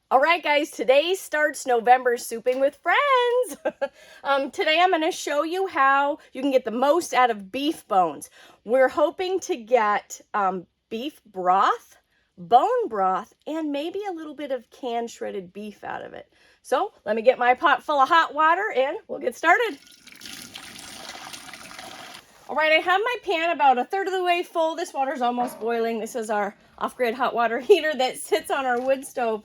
All right, guys, today starts November Souping with Friends. Today I'm going to show you how you can get the most out of beef bones. We're hoping to get beef broth, bone broth, and maybe a little bit of canned shredded beef out of it. So let me get my pot full of hot water and we'll get started. All right, I have my pan about a third of the way full. This water's almost boiling. This is our off-grid hot water heater that sits on our wood stove.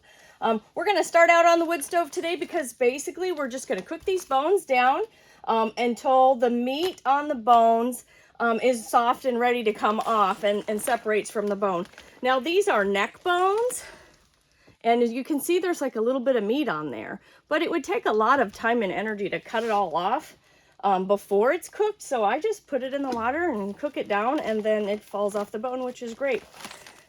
We're going to start out on the wood stove today because basically we're just going to cook these bones down until the meat on the bones is soft and ready to come off and separates from the bone. Now these are neck bones, and as you can see there's like a little bit of meat on there, but it would take a lot of time and energy to cut it all off before it's cooked, so I just put it in the water and cook it down and then it falls off the bone, which is great.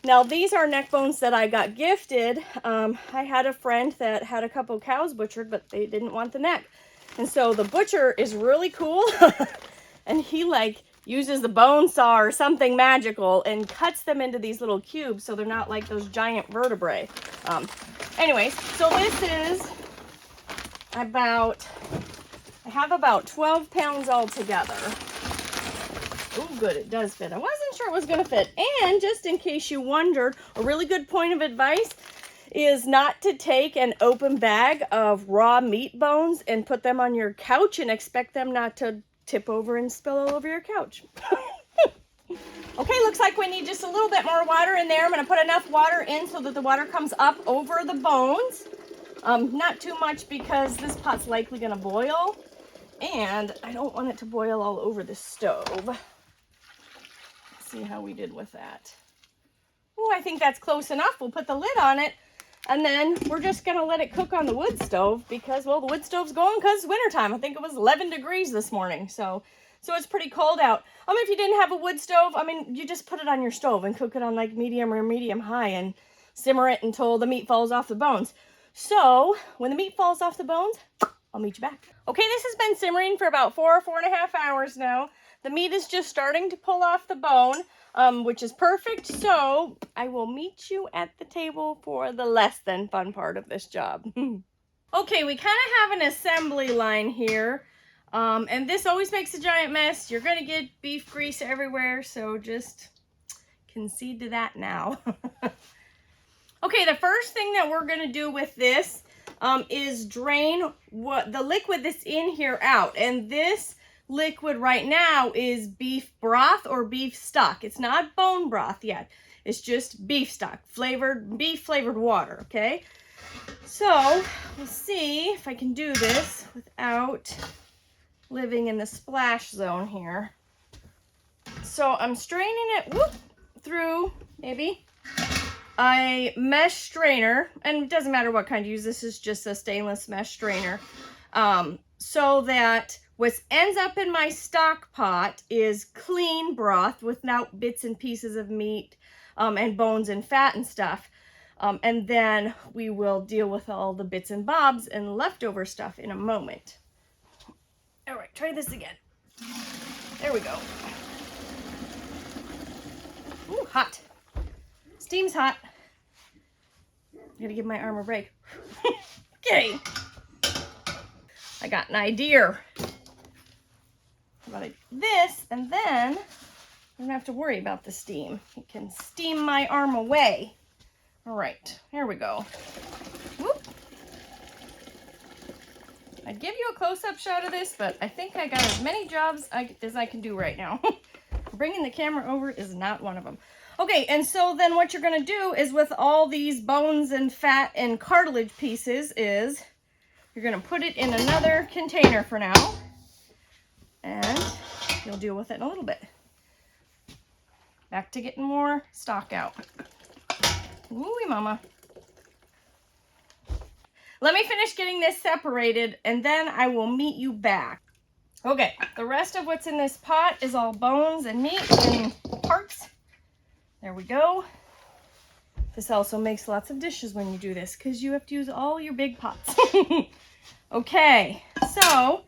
Now these are neck bones that I got gifted. I had a friend that had a couple cows butchered, but they didn't want the neck. And so the butcher is really cool and he like uses the bone saw or something magical and cuts them into these little cubes so they're not like those giant vertebrae. Anyways, so this is about, I have about 12 pounds all together. Oh, good, it does fit. I wasn't sure it was going to fit. And just in case you wondered, a really good point of advice is not to take an open bag of raw meat bones and put them on your couch and expect them not to tip over and spill all over your couch. Okay, looks like we need just a little bit more water in there. I'm going to put enough water in so that the water comes up over the bones. Not too much because this pot's likely going to boil. And I don't want it to boil all over the stove. See how we did with that. Oh, I think that's close enough. We'll put the lid on it and then we're just gonna let it cook on the wood stove because, well, the wood stove's going because it's wintertime. I think it was 11 degrees this morning, so it's pretty cold out. If you didn't have a wood stove, you just put it on your stove and cook it on like medium or medium high and simmer it until the meat falls off the bones. So when the meat falls off the bones, I'll meet you back. Okay, this has been simmering for about 4.5 hours now. The meat is just starting to pull off the bone, which is perfect. So I will meet you at the table for the less than fun part of this job. Okay, we kind of have an assembly line here. And this always makes a giant mess. You're going to get beef grease everywhere. So just concede to that now. Okay, the first thing that we're going to do with this is drain the liquid that's in here out. And this liquid right now is beef broth or beef stock. It's not bone broth yet. It's just beef stock, beef flavored water, okay? So we'll see if I can do this without living in the splash zone here. So I'm straining it through maybe a mesh strainer, and it doesn't matter what kind you use. This is just a stainless mesh strainer, so that what ends up in my stock pot is clean broth without bits and pieces of meat and bones and fat and stuff. And then we will deal with all the bits and bobs and leftover stuff in a moment. All right, try this again. There we go. Ooh, hot. Steam's hot. I gotta give my arm a break. Okay. I got an idea. About this, and then I don't have to worry about the steam. It can steam my arm away. All right, here we go. Whoop. I'd give you a close-up shot of this, but I think I got as many jobs as I can do right now. Bringing the camera over is not one of them. Okay, and so then what you're going to do is with all these bones and fat and cartilage pieces is you're going to put it in another container for now. And you'll deal with it in a little bit. Back to getting more stock out. Ooh, mama. Let me finish getting this separated and then I will meet you back. Okay, the rest of what's in this pot is all bones and meat and parts. There we go. This also makes lots of dishes when you do this because you have to use all your big pots. Okay, so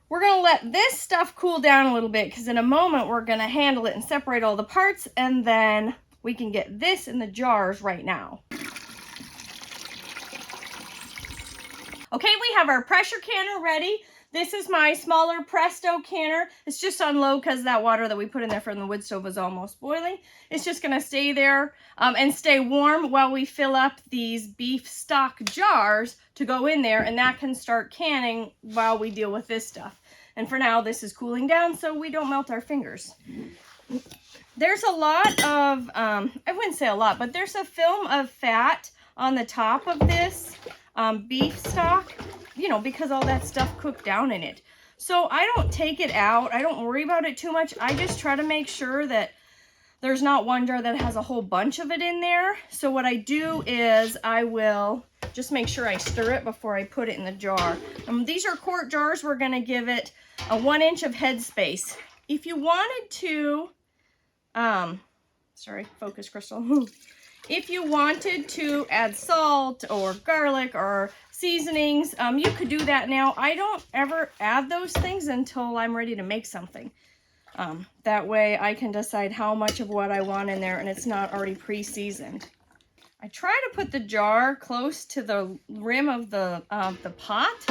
we're going to let this stuff cool down a little bit because in a moment we're going to handle it and separate all the parts, and then we can get this in the jars right now. Okay, we have our pressure canner ready. This is my smaller Presto canner. It's just on low because that water that we put in there from the wood stove was almost boiling. It's just gonna stay there and stay warm while we fill up these beef stock jars to go in there, and that can start canning while we deal with this stuff. And for now, this is cooling down so we don't melt our fingers. There's a lot of, I wouldn't say a lot, but there's a film of fat on the top of this beef stock, you know, because all that stuff cooked down in it. So I don't take it out. I don't worry about it too much. I just try to make sure that there's not one jar that has a whole bunch of it in there. So what I do is I will just make sure I stir it before I put it in the jar. These are quart jars. We're going to give it a 1 inch of head space. If you wanted to, sorry, focus, Crystal. If you wanted to add salt or garlic or seasonings, you could do that now. I don't ever add those things until I'm ready to make something. That way I can decide how much of what I want in there and it's not already pre-seasoned. I try to put the jar close to the rim of the pot.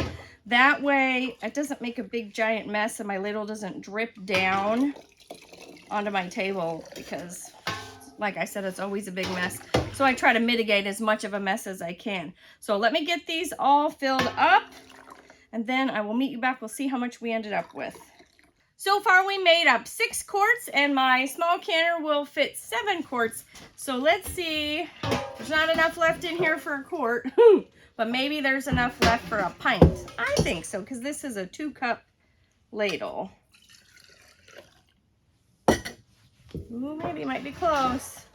That way it doesn't make a big giant mess and my ladle doesn't drip down onto my table because, like I said, it's always a big mess. So I try to mitigate as much of a mess as I can. So let me get these all filled up and then I will meet you back. We'll see how much we ended up with. So far we made up 6 quarts and my small canner will fit 7 quarts. So let's see, there's not enough left in here for a quart, but maybe there's enough left for a pint. I think so, because this is a 2-cup ladle. Ooh, maybe it might be close.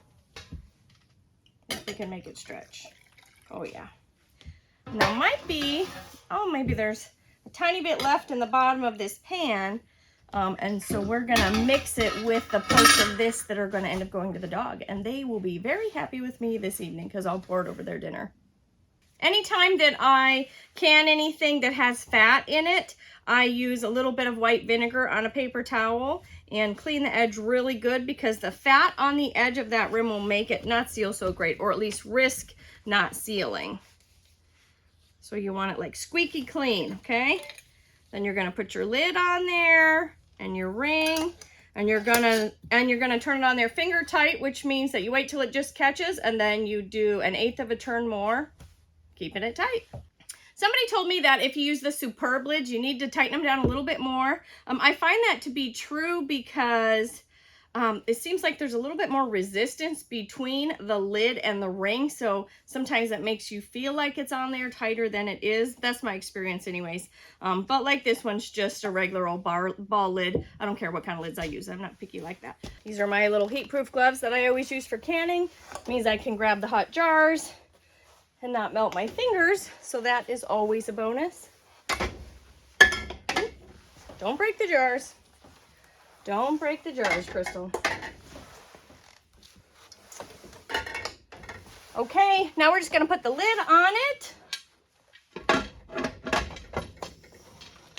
If we can make it stretch. Oh yeah. Now might be, oh, maybe there's a tiny bit left in the bottom of this pan. And so we're gonna mix it with the parts of this that are gonna end up going to the dog. And they will be very happy with me this evening because I'll pour it over their dinner. Anytime that I can anything that has fat in it, I use a little bit of white vinegar on a paper towel and clean the edge really good because the fat on the edge of that rim will make it not seal so great, or at least risk not sealing. So you want it like squeaky clean, okay? Then you're gonna put your lid on there and your ring, and you're gonna turn it on there finger tight, which means that you wait till it just catches and then you do 1/8 of a turn more, keeping it tight. Somebody told me that if you use the Superb lids, you need to tighten them down a little bit more. I find that to be true because it seems like there's a little bit more resistance between the lid and the ring. So sometimes it makes you feel like it's on there tighter than it is. That's my experience anyways. But like this one's just a regular old ball lid. I don't care what kind of lids I use. I'm not picky like that. These are my little heat-proof gloves that I always use for canning. It means I can grab the hot jars and not melt my fingers, so that is always a bonus. Don't break the jars. Don't break the jars, Crystal. Okay, now we're just gonna put the lid on it.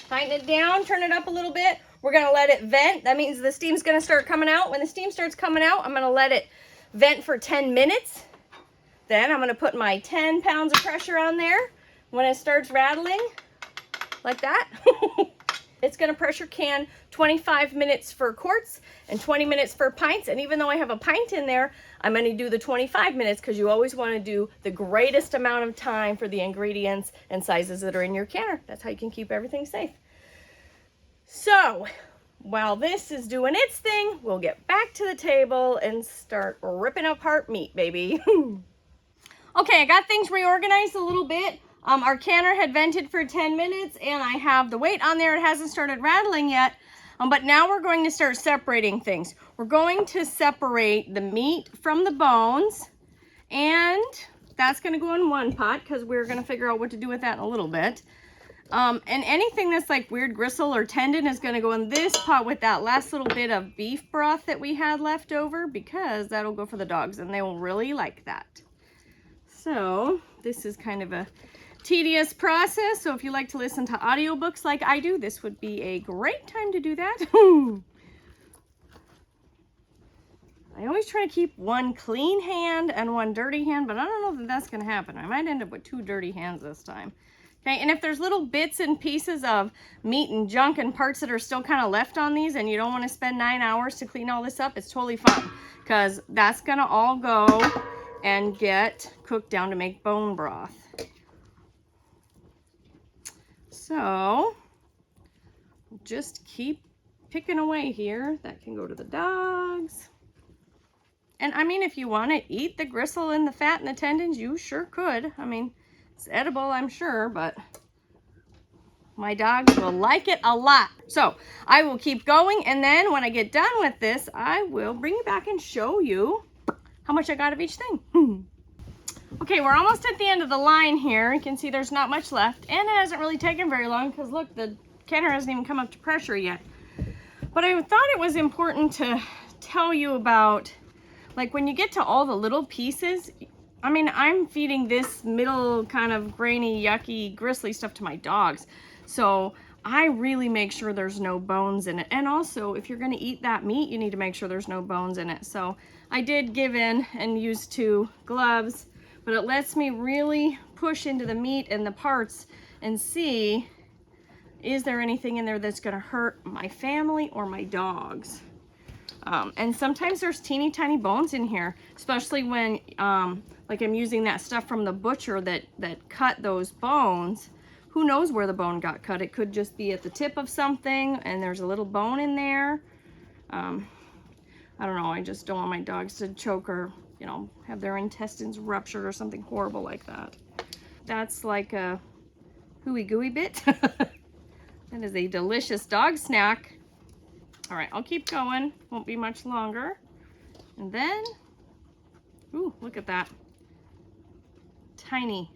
Tighten it down, turn it up a little bit. We're gonna let it vent. That means the steam's gonna start coming out. When the steam starts coming out, I'm gonna let it vent for 10 minutes. Then I'm going to put my 10 pounds of pressure on there. When it starts rattling, like that, it's going to pressure can 25 minutes for quarts and 20 minutes for pints. And even though I have a pint in there, I'm going to do the 25 minutes because you always want to do the greatest amount of time for the ingredients and sizes that are in your canner. That's how you can keep everything safe. So while this is doing its thing, we'll get back to the table and start ripping apart meat, baby. Okay, I got things reorganized a little bit. Our canner had vented for 10 minutes and I have the weight on there. It hasn't started rattling yet, but now we're going to start separating things. We're going to separate the meat from the bones, and that's going to go in one pot because we're going to figure out what to do with that in a little bit. And anything that's like weird gristle or tendon is going to go in this pot with that last little bit of beef broth that we had left over, because that'll go for the dogs and they will really like that. So this is kind of a tedious process. So if you like to listen to audiobooks like I do, this would be a great time to do that. I always try to keep one clean hand and one dirty hand, but I don't know that that's going to happen. I might end up with 2 dirty hands this time. Okay, and if there's little bits and pieces of meat and junk and parts that are still kind of left on these and you don't want to spend 9 hours to clean all this up, it's totally fine, because that's gonna all go and get cooked down to make bone broth. So just keep picking away here. That can go to the dogs. And I mean, if you want to eat the gristle and the fat and the tendons, you sure could. I mean, it's edible, I'm sure, but my dogs will like it a lot. So I will keep going, and then when I get done with this, I will bring it back and show you how much I got of each thing. Okay, we're almost at the end of the line here. You can see there's not much left, and it hasn't really taken very long because look, the canner hasn't even come up to pressure yet. But I thought it was important to tell you about, like, when you get to all the little pieces, I mean, I'm feeding this middle kind of grainy, yucky, gristly stuff to my dogs. So I really make sure there's no bones in it. And also, if you're gonna eat that meat, you need to make sure there's no bones in it. So I did give in and use 2 gloves, but it lets me really push into the meat and the parts and see, is there anything in there that's gonna hurt my family or my dogs? And sometimes there's teeny tiny bones in here, especially when like I'm using that stuff from the butcher that cut those bones. Who knows where the bone got cut? It could just be at the tip of something and there's a little bone in there. I don't know, I just don't want my dogs to choke or, you know, have their intestines ruptured or something horrible like that. That's like a hooey gooey bit. That is a delicious dog snack. All right, I'll keep going. Won't be much longer. And then, ooh, look at that. Tiny.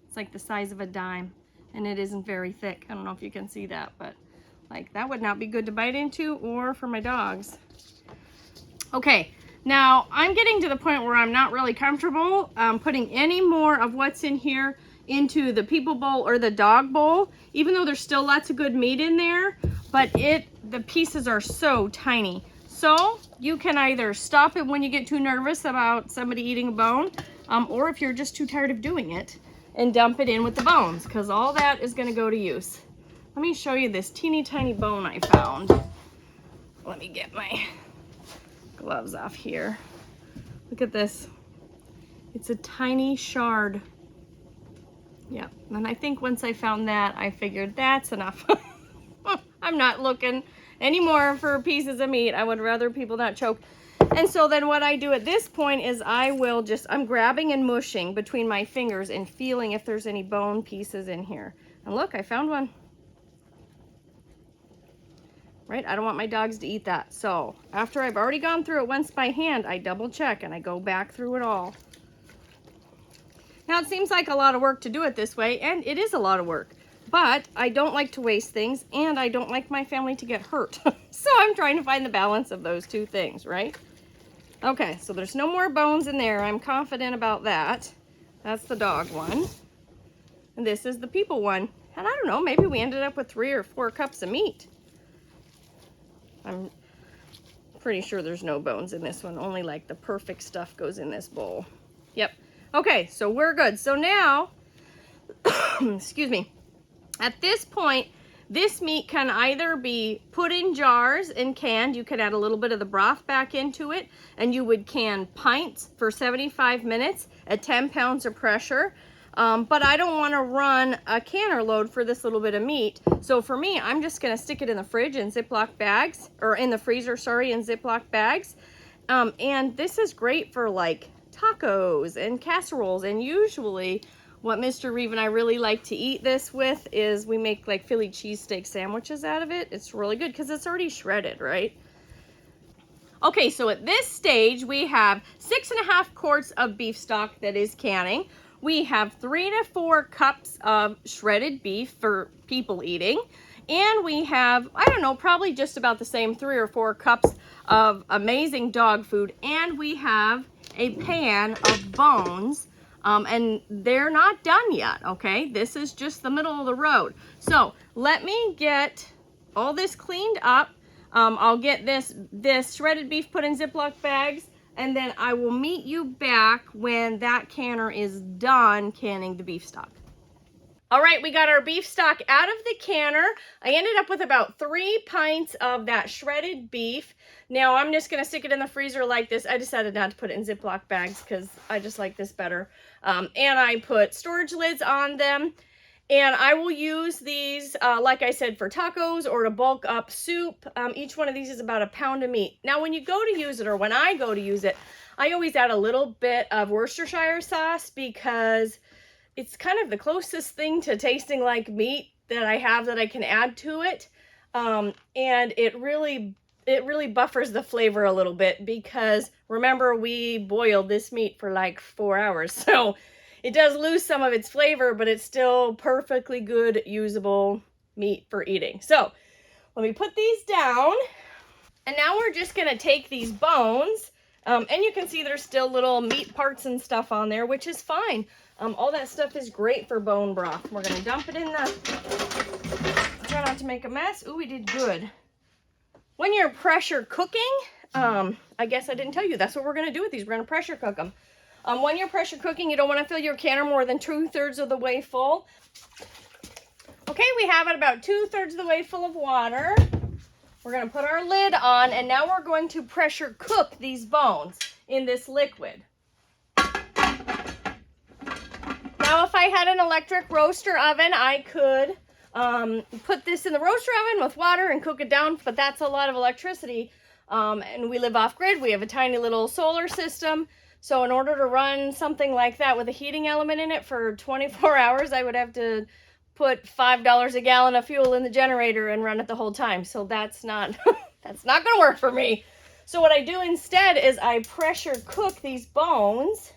It's like the size of a dime, and it isn't very thick. I don't know if you can see that, but like that would not be good to bite into or for my dogs. Okay, now I'm getting to the point where I'm not really comfortable putting any more of what's in here into the people bowl or the dog bowl, even though there's still lots of good meat in there, but the pieces are so tiny. So you can either stop it when you get too nervous about somebody eating a bone, or if you're just too tired of doing it, and dump it in with the bones, because all that is going to go to use. Let me show you this teeny tiny bone I found. Let me get my gloves off here. Look at this. It's a tiny shard. Yep, and I think once I found that, I figured that's enough. I'm not looking anymore for pieces of meat. I would rather people not choke. And so then what I do at this point is I'm grabbing and mushing between my fingers and feeling if there's any bone pieces in here. And look, I found one. Right, I don't want my dogs to eat that. So after I've already gone through it once by hand, I double check and I go back through it all. Now it seems like a lot of work to do it this way, and it is a lot of work. But I don't like to waste things, and I don't like my family to get hurt. So I'm trying to find the balance of those two things, right? Okay, so there's no more bones in there. I'm confident about that. That's the dog one. And this is the people one. And I don't know, maybe we ended up with 3 or 4 cups of meat. I'm pretty sure there's no bones in this one. Only like the perfect stuff goes in this bowl. Yep. Okay, so we're good. So now, excuse me, at this point, this meat can either be put in jars and canned. You could add a little bit of the broth back into it, and you would can pints for 75 minutes at 10 pounds of pressure. But I don't want to run a canner load for this little bit of meat. So for me, I'm just going to stick it in the fridge in Ziploc bags, or in the freezer, sorry, in Ziploc bags. And this is great for like tacos and casseroles. And usually what Mr. Reeve and I really like to eat this with is we make like Philly cheesesteak sandwiches out of it. It's really good because it's already shredded, right? Okay, so at this stage, we have 6.5 quarts of beef stock that is canning. We have 3 to 4 cups of shredded beef for people eating. And we have, I don't know, probably just about the same 3 or 4 cups of amazing dog food. And we have a pan of bones. And they're not done yet, okay? This is just the middle of the road. So let me get all this cleaned up. I'll get this shredded beef put in Ziploc bags. And then I will meet you back when that canner is done canning the beef stock. All right, we got our beef stock out of the canner. I ended up with about 3 pints of that shredded beef. Now I'm just gonna stick it in the freezer like this. I decided not to put it in Ziploc bags because I just like this better. And I put storage lids on them. And I will use these, like I said, for tacos or to bulk up soup. Each one of these is about a pound of meat. Now, when you go to use it, or when I go to use it, I always add a little bit of Worcestershire sauce because it's kind of the closest thing to tasting like meat that I have that I can add to it. And it really buffers the flavor a little bit because remember we boiled this meat for like 4 hours. So it does lose some of its flavor, but it's still perfectly good, usable meat for eating. So let me put these down. And now we're just gonna take these bones, and you can see there's still little meat parts and stuff on there, which is fine. All that stuff is great for bone broth. We're gonna dump it in the, try not to make a mess. Ooh, we did good. When you're pressure cooking, I guess I didn't tell you, that's what we're gonna do with these. We're gonna pressure cook them. When you're pressure cooking, you don't wanna fill your canner more than 2/3 of the way full. Okay, we have it about 2/3 of the way full of water. We're gonna put our lid on, and now we're going to pressure cook these bones in this liquid. Now, if I had an electric roaster oven, I could put this in the roaster oven with water and cook it down, but that's a lot of electricity. And we live off grid. We have a tiny little solar system. So in order to run something like that with a heating element in it for 24 hours, I would have to put $5 a gallon of fuel in the generator and run it the whole time. So that's not, that's not gonna work for me. So what I do instead is I pressure cook these bones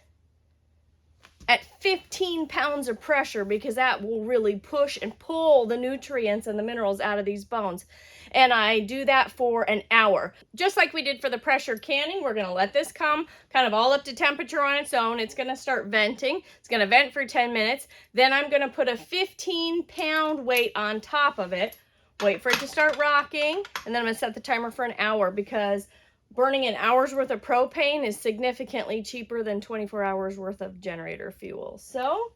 at 15 pounds of pressure because that will really push and pull the nutrients and the minerals out of these bones. And I do that for an hour. Just like we did for the pressure canning, we're gonna let this come kind of all up to temperature on its own. It's gonna start venting. It's gonna vent for 10 minutes. Then I'm gonna put a 15-pound weight on top of it, wait for it to start rocking, and then I'm gonna set the timer for an hour because burning an hour's worth of propane is significantly cheaper than 24 hours worth of generator fuel. So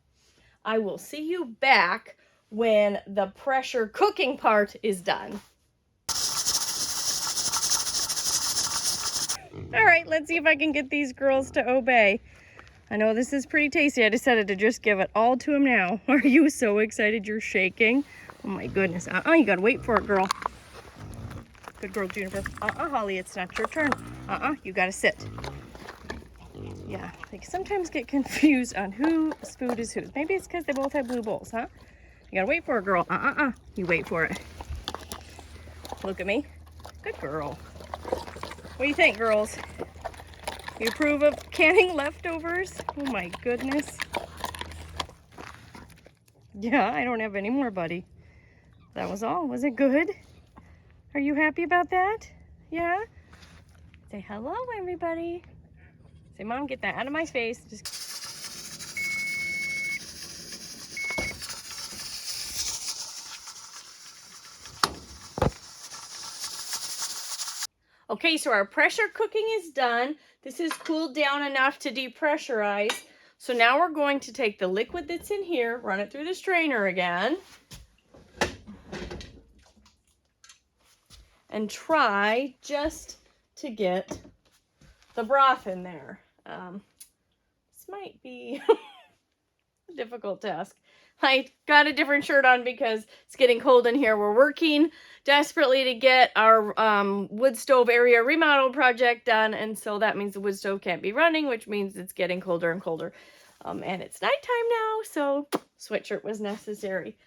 I will see you back when the pressure cooking part is done. All right, let's see if I can get these girls to obey. I know this is pretty tasty. I decided to just give it all to them now. Are you so excited you're shaking? Oh my goodness. You gotta wait for it, girl. Good girl, Juniper. Holly, it's not your turn. You gotta sit. Yeah, they sometimes get confused on whose food is whose. Maybe it's because they both have blue bowls, huh? You gotta wait for it, girl. You wait for it. Look at me. Good girl. What do you think, girls? You approve of canning leftovers? Oh my goodness. Yeah, I don't have any more, buddy. That was all. Was it good? Are you happy about that? Yeah? Say hello, everybody. Say, Mom, get that out of my face. Just... Okay, so our pressure cooking is done. This is cooled down enough to depressurize. So now we're going to take the liquid that's in here, run it through the strainer again, and try just to get the broth in there. This might be a difficult task. I got a different shirt on because it's getting cold in here. We're working desperately to get our wood stove area remodel project done, and so that means the wood stove can't be running, which means it's getting colder and colder. And it's nighttime now, so sweatshirt was necessary.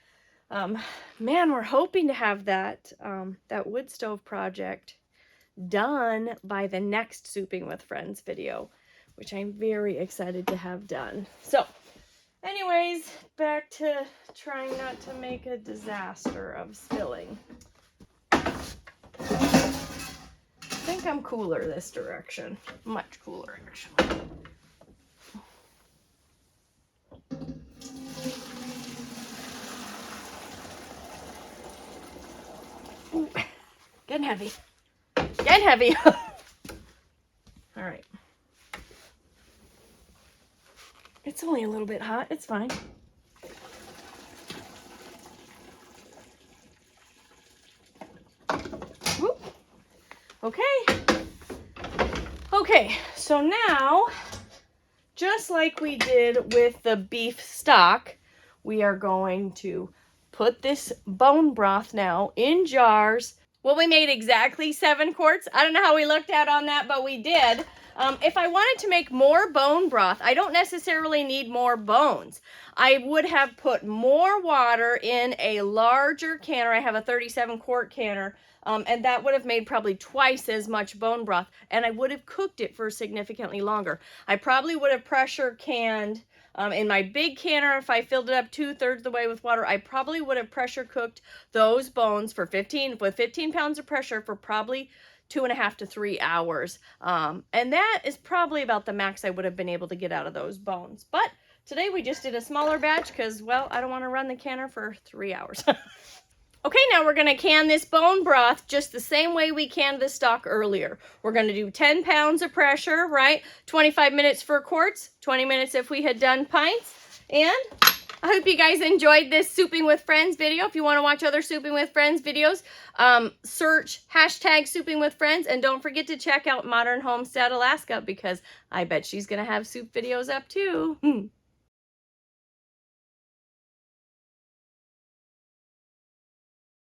Man, we're hoping to have that wood stove project done by the next Souping with Friends video, which I'm very excited to have done. So anyways, back to trying not to make a disaster of spilling. I think I'm cooler this direction. Much cooler, actually. Ooh, getting heavy. Getting heavy. All right. It's only a little bit hot. It's fine. Okay. Okay, so now, just like we did with the beef stock, we are going to put this bone broth now in jars. Well, we made exactly 7 quarts. I don't know how we looked out on that, but we did. If I wanted to make more bone broth, I don't necessarily need more bones. I would have put more water in a larger canner. I have a 37 quart canner, and that would have made probably twice as much bone broth, and I would have cooked it for significantly longer. I probably would have pressure canned in my big canner. If I filled it up 2/3 the way with water, I probably would have pressure cooked those bones for 15 pounds of pressure for probably 2.5 to 3 hours. And that is probably about the max I would have been able to get out of those bones. But today we just did a smaller batch because, well, I don't want to run the canner for 3 hours. Okay, now we're going to can this bone broth just the same way we canned the stock earlier. We're going to do 10 pounds of pressure, right? 25 minutes for quarts, 20 minutes if we had done pints. And I hope you guys enjoyed this Souping with Friends video. If you want to watch other Souping with Friends videos, search hashtag Souping with Friends. And don't forget to check out Modern Homestead Alaska because I bet she's going to have soup videos up too.